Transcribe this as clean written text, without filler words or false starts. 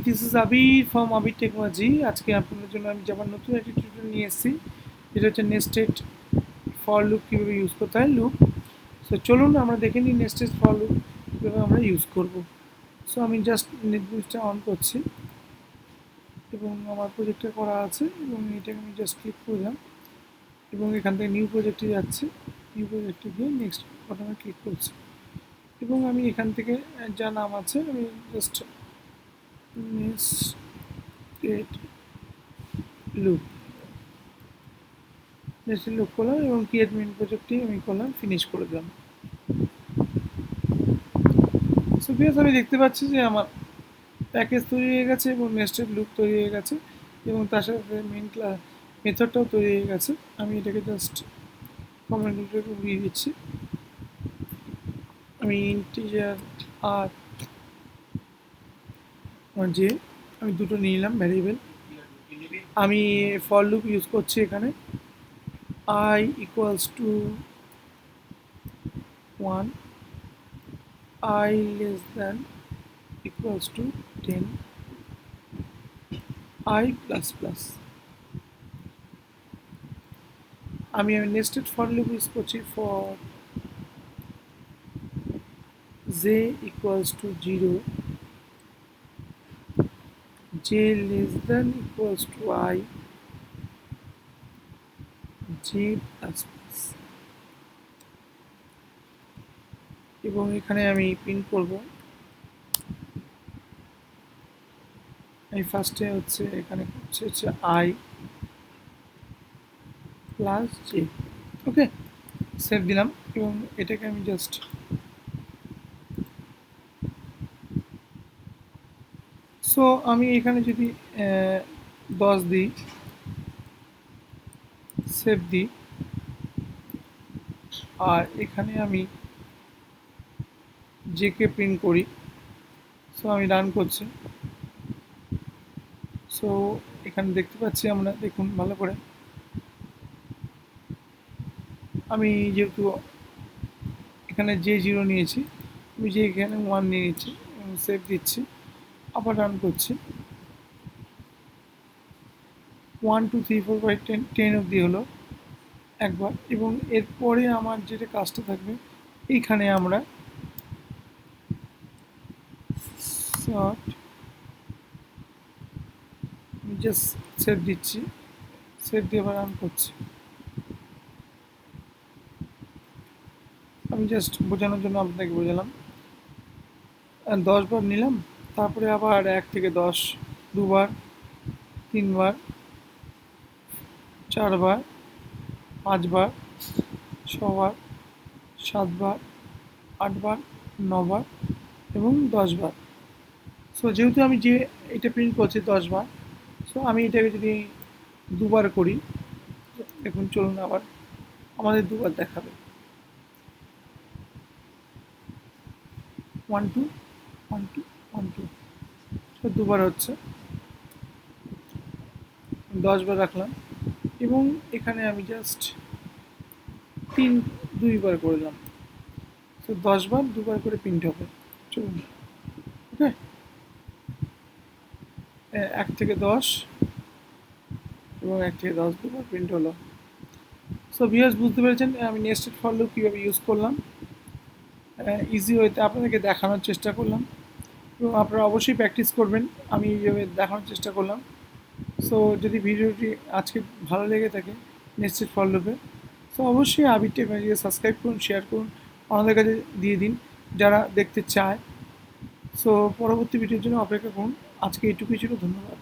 This is Abir from Abir technology. আজকে আপনাদের জন্য আমি যাবার নতুন একটি টিউটোরিয়াল নিয়ে এসেছি, যেটা হচ্ছে নেস্টেড ফর লুপ কীভাবে ইউজ করতে হয় লুপ। সো চলুন আমরা দেখে নিই নেস্টেড ফর লুপ কীভাবে আমরা ইউজ করব। সো আমি জাস্ট নেটবিউজটা অন করছি এবং আমার প্রজেক্টটা করা আছে এবং এটাকে আমি জাস্ট ক্লিক করলাম এবং এখান থেকে নিউ প্রজেক্টে যাচ্ছি। নিউ প্রজেক্টে গিয়ে নেক্সট বাটনে ক্লিক করছি এবং আমি এখান থেকে যা নাম আছে আমি জাস্ট নেস্টেড লুপ করলাম এবং ক্রিয়েট মেইন প্রজেক্টটি আমি করলাম, ফিনিশ করে দিলাম। সো ভিউয়ার্স, আমি দেখতে পাচ্ছি যে আমার প্যাকেজ তৈরি হয়ে গেছে এবং নেস্টেড লুপ তৈরি হয়ে গেছে এবং তার সাথে মেইন মেথডটাও তৈরি হয়ে গেছে। আমি এটাকে জাস্ট কমেন্টগুলোকে উড়িয়ে দিচ্ছি। আমি ইন্টিজার আর যে আমি দুটো নিয়ে নিলাম ভ্যারিয়েবল। আমি ফর লুপ ইউজ করছি এখানে I equals to 1, I less than equals to 10, I plus plus। আমি নেস্টেড ফর লুপ ইউজ করছি for j equals to 0, j less than equals to I, j plus plus। এবং এখানে আমি print করব। আমি ফার্স্টে হচ্ছে এখানে হচ্ছে I plus j। Okay, save দিলাম এবং এটাকে আমি জাস্ট সো আমি এখানে যদি 10 দিই, সেভ দিই, আর এখানে আমি জেকে প্রিন্ট করি। সো আমি রান করছি। সো এখানে দেখতে পাচ্ছি আমরা, দেখুন ভালো করে, আমি যেহেতু এখানে J0 নিয়েছি, আমি যে এখানে 1 নিয়ে নিচ্ছি এবং সেভ দিচ্ছি, আবার রান করছি। 1 2 3 4 5 10 অবধি হলো একবার, এবং এরপরে আমার যেটা কাজটা থাকবে এইখানে আমরা শর্ট জাস্ট সেভ দিচ্ছি, সেভ দিয়ে আবার রান করছি। আমি জাস্ট বোঝানোর জন্য আপনাকে বোঝালাম। 10 বার নিলাম, তারপরে আবার 1 থেকে 10 দুবার, 3 বার, 4 বার, 5 বার, 6 বার, 7 বার, 8 বার, 9 বার এবং 10 বার। সো যেহেতু আমি যে এটা প্রিন্ট করছি 10 বার, সো আমি এটাকে যদি দুবার করি, দেখুন চলুন আবার আমাদের দুবার দেখাবে। 1 2 1 2 1 2, সো দুবার হচ্ছে, 10 বার রাখলাম এবং এখানে আমি জাস্ট 2 বার করলাম। তো 10 বার দুবার করে প্রিন্ট হবে। চলুন, ওকে, 1 থেকে 10 এবং 1 থেকে 10 দুবার প্রিন্ট হলো। সো ভিউয়ার্স, বুঝতে পেরেছেন আমি নেস্টেড ফর লুপ কীভাবে ইউজ করলাম। ইজি ওয়েতে আপনাদেরকে দেখানোর চেষ্টা করলাম এবং আপনারা অবশ্যই প্র্যাকটিস করবেন। আমি এইভাবে দেখানোর চেষ্টা করলাম। সো যদি ভিডিওটি আজকে ভালো লেগে থাকে নেস্টেড ফর লুপে, তো অবশ্যই আবির টেকনোলজিকে সাবস্ক্রাইব করুন, শেয়ার করুন, আমাদের কাছে দিয়ে দিন যারা দেখতে চায়। সো পরবর্তী ভিডিওর জন্য অপেক্ষা করুন। আজকে এইটুকুই ছিল, ধন্যবাদ।